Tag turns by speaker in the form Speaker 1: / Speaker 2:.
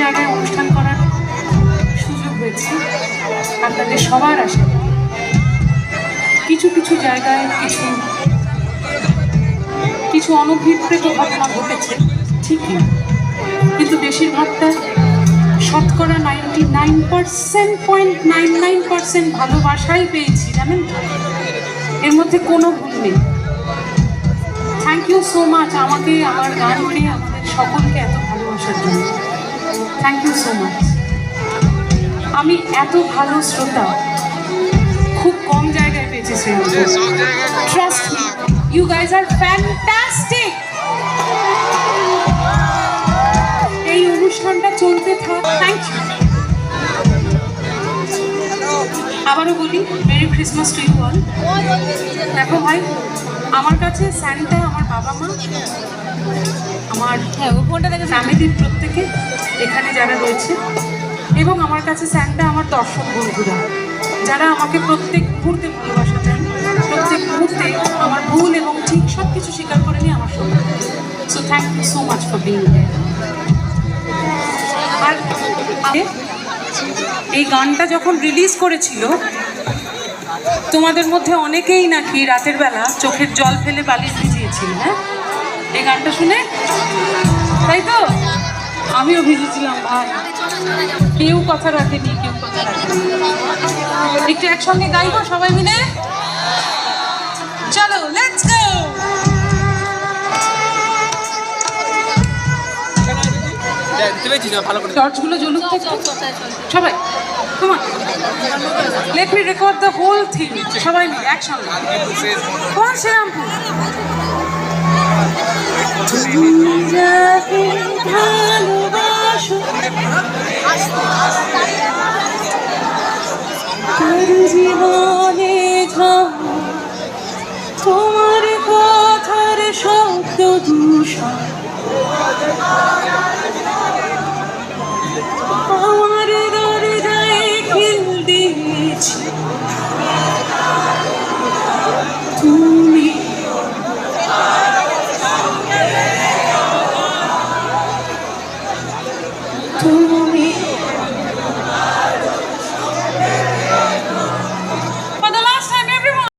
Speaker 1: জায়গায় অনুষ্ঠান করার সুযোগ হয়েছে আপনাদের সবার আসে। কিছু কিছু জায়গায় কিছু অনভিপ্রেত ঘটনা ঘটেছে ঠিকই, কিন্তু বেশিরভাগটা শতকরা 99.99% ভালোবাসাই পেয়েছি, জানেন। এর মধ্যে কোনো ভুল নেই। থ্যাংক ইউ সো মাচ আমাকে, আমার গানকে, আমাদের সকলকে এত ভালোবাসার জন্য। Thank you so much. আমি এত ভালো শ্রোতা খুব কম জায়গায় পেয়েছি। Trust me, you guys are fantastic. এই অনুষ্ঠানটা চলতে থাক। Thank you. আবারও বলি, merry Christmas to you all. দেখো ভাই, আমার কাছে স্যান্টা আমার বাবা মা, আমার ফ্যামিলির প্রত্যেকে এখানে যারা রয়েছে, এবং আমার কাছে স্যান্টা আমার দর্শক বন্ধুরা, যারা আমাকে প্রত্যেক মুহূর্তে ভালোবাসা দেন, প্রত্যেক মুহূর্তে আমার ভুল এবং ঠিক সব কিছু স্বীকার করে নিয়ে আমার সঙ্গে। So thank you so much for being here. আর এই গানটা যখন রিলিজ করেছিল, তোমাদের মধ্যে অনেকেই নাকি রাতের বেলা চোখের জল ফেলে বালিশ ভিজিয়েছিল। হ্যাঁ, এই গানটা শুনে, তাই তো? আমিও ভিজেছিলাম ভাই। কেউ কথা রাখেনি, কেউ কথা রাখেনি। একটু একসঙ্গে গাইবো সবাই মিলে? চলো, লেটস গো। টর্চগুলো জ্বলুক সবাই। Come on. Let me record the whole thing. সবাই মিলে একসঙ্গে। Come on, Serampore. তুমি যাকে ভালোবাসো তার জীবনে তোমার কথার শব্দ দূষণ